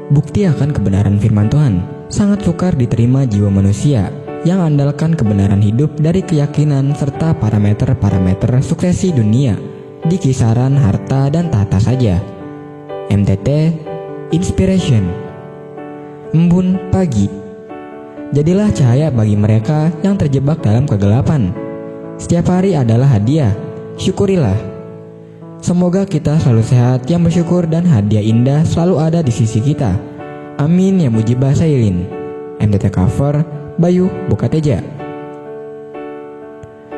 Bukti akan kebenaran firman Tuhan sangat sukar diterima jiwa manusia yang andalkan kebenaran hidup dari keyakinan serta parameter-parameter suksesi dunia di kisaran harta dan tahta saja. MTT Inspiration. Embun pagi. Jadilah cahaya bagi mereka yang terjebak dalam kegelapan. Setiap hari adalah hadiah, syukurilah. Semoga kita selalu sehat, yang bersyukur dan hadiah indah selalu ada di sisi kita. Amin ya mujibah sailin. MTT cover Bayu Bukateja.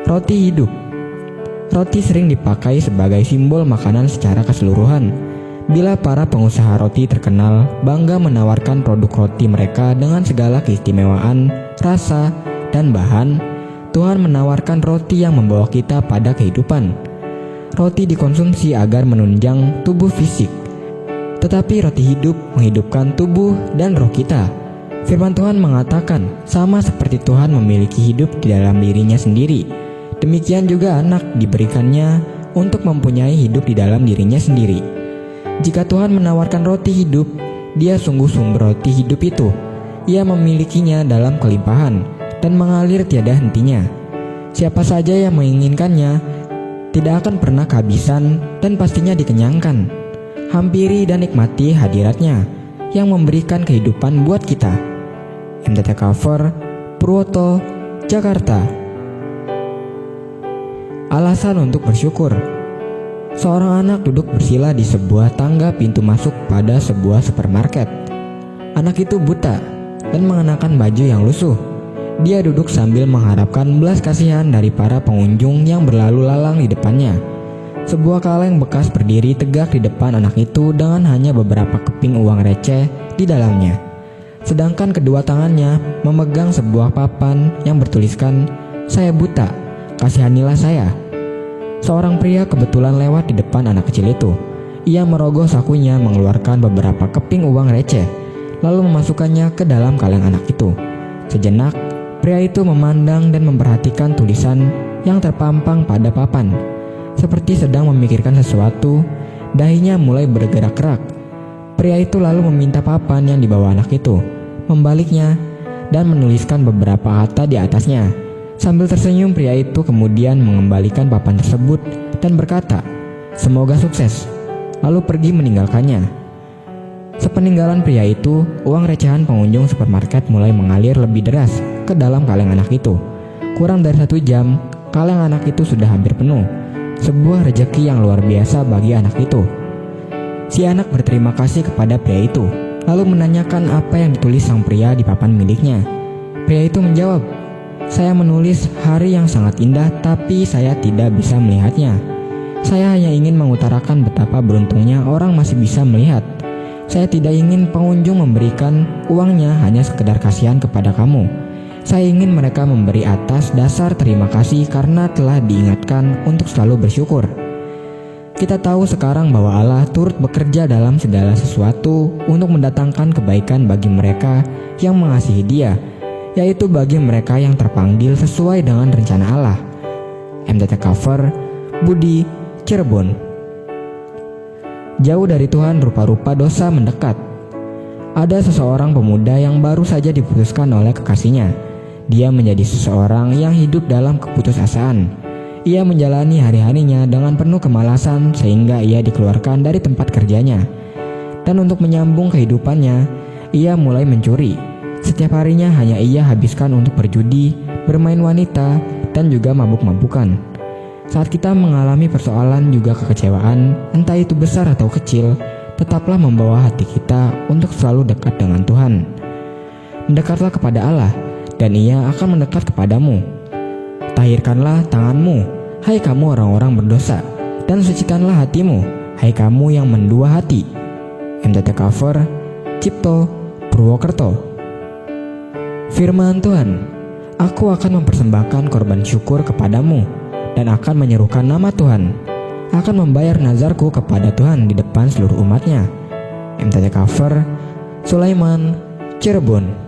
Roti hidup. Roti sering dipakai sebagai simbol makanan secara keseluruhan. Bila para pengusaha roti terkenal bangga menawarkan produk roti mereka dengan segala keistimewaan, rasa, dan bahan, Tuhan menawarkan roti yang membawa kita pada kehidupan. Roti dikonsumsi agar menunjang tubuh fisik, tetapi roti hidup menghidupkan tubuh dan roh kita. Firman Tuhan mengatakan, sama seperti Tuhan memiliki hidup di dalam dirinya sendiri, demikian juga anak diberikannya untuk mempunyai hidup di dalam dirinya sendiri. Jika Tuhan menawarkan roti hidup, Dia sungguh sumber roti hidup itu. Ia memilikinya dalam kelimpahan dan mengalir tiada hentinya. Siapa saja yang menginginkannya tidak akan pernah kehabisan dan pastinya dikenyangkan. Hampiri dan nikmati hadiratnya yang memberikan kehidupan buat kita. MTT cover Purwoto, Jakarta. Alasan untuk bersyukur. Seorang anak duduk bersila di sebuah tangga pintu masuk pada sebuah supermarket. Anak itu buta dan mengenakan baju yang lusuh. Dia duduk sambil mengharapkan belas kasihan dari para pengunjung yang berlalu lalang di depannya. Sebuah kaleng bekas berdiri tegak di depan anak itu dengan hanya beberapa keping uang receh di dalamnya. Sedangkan kedua tangannya memegang sebuah papan yang bertuliskan, "Saya buta, kasihanilah saya." Seorang pria kebetulan lewat di depan anak kecil itu. Ia merogoh sakunya mengeluarkan beberapa keping uang receh, lalu memasukkannya ke dalam kaleng anak itu. Sejenak, pria itu memandang dan memperhatikan tulisan yang terpampang pada papan. Seperti sedang memikirkan sesuatu, dahinya mulai bergerak-gerak. Pria itu lalu meminta papan yang dibawa anak itu, membaliknya, dan menuliskan beberapa kata di atasnya. Sambil tersenyum, pria itu kemudian mengembalikan papan tersebut dan berkata, "Semoga sukses," lalu pergi meninggalkannya. Sepeninggalan pria itu, uang recehan pengunjung supermarket mulai mengalir lebih deras ke dalam kaleng anak itu. Kurang dari 1 jam, kaleng anak itu sudah hampir penuh. Sebuah rejeki yang luar biasa bagi anak itu. Si anak berterima kasih kepada pria itu, lalu menanyakan apa yang ditulis sang pria di papan miliknya. Pria itu menjawab, "Saya menulis hari yang sangat indah, tapi saya tidak bisa melihatnya. Saya hanya ingin mengutarakan betapa beruntungnya orang masih bisa melihat. Saya tidak ingin pengunjung memberikan uangnya hanya sekedar kasihan kepada kamu. Saya ingin mereka memberi atas dasar terima kasih karena telah diingatkan untuk selalu bersyukur." Kita tahu sekarang bahwa Allah turut bekerja dalam segala sesuatu untuk mendatangkan kebaikan bagi mereka yang mengasihi Dia, yaitu bagi mereka yang terpanggil sesuai dengan rencana Allah. MTT cover Budi, Cirebon. Jauh dari Tuhan, rupa-rupa dosa mendekat. Ada seseorang pemuda yang baru saja diputuskan oleh kekasihnya. Dia menjadi seseorang yang hidup dalam keputusasaan. Ia menjalani hari-harinya dengan penuh kemalasan sehingga ia dikeluarkan dari tempat kerjanya. Dan untuk menyambung kehidupannya, ia mulai mencuri. Setiap harinya hanya ia habiskan untuk berjudi, bermain wanita, dan juga mabuk-mabukan. Saat kita mengalami persoalan juga kekecewaan, entah itu besar atau kecil, tetaplah membawa hati kita untuk selalu dekat dengan Tuhan. Mendekatlah kepada Allah, dan Ia akan mendekat kepadamu. Tahirkanlah tanganmu, hai kamu orang-orang berdosa, dan sucikanlah hatimu, hai kamu yang mendua hati. MTT cover Cipto, Purwokerto. Firman Tuhan, "Aku akan mempersembahkan korban syukur kepadamu, dan akan menyerukan nama Tuhan. Akan membayar nazarku kepada Tuhan di depan seluruh umatnya." MTT cover Sulaiman, Cirebon.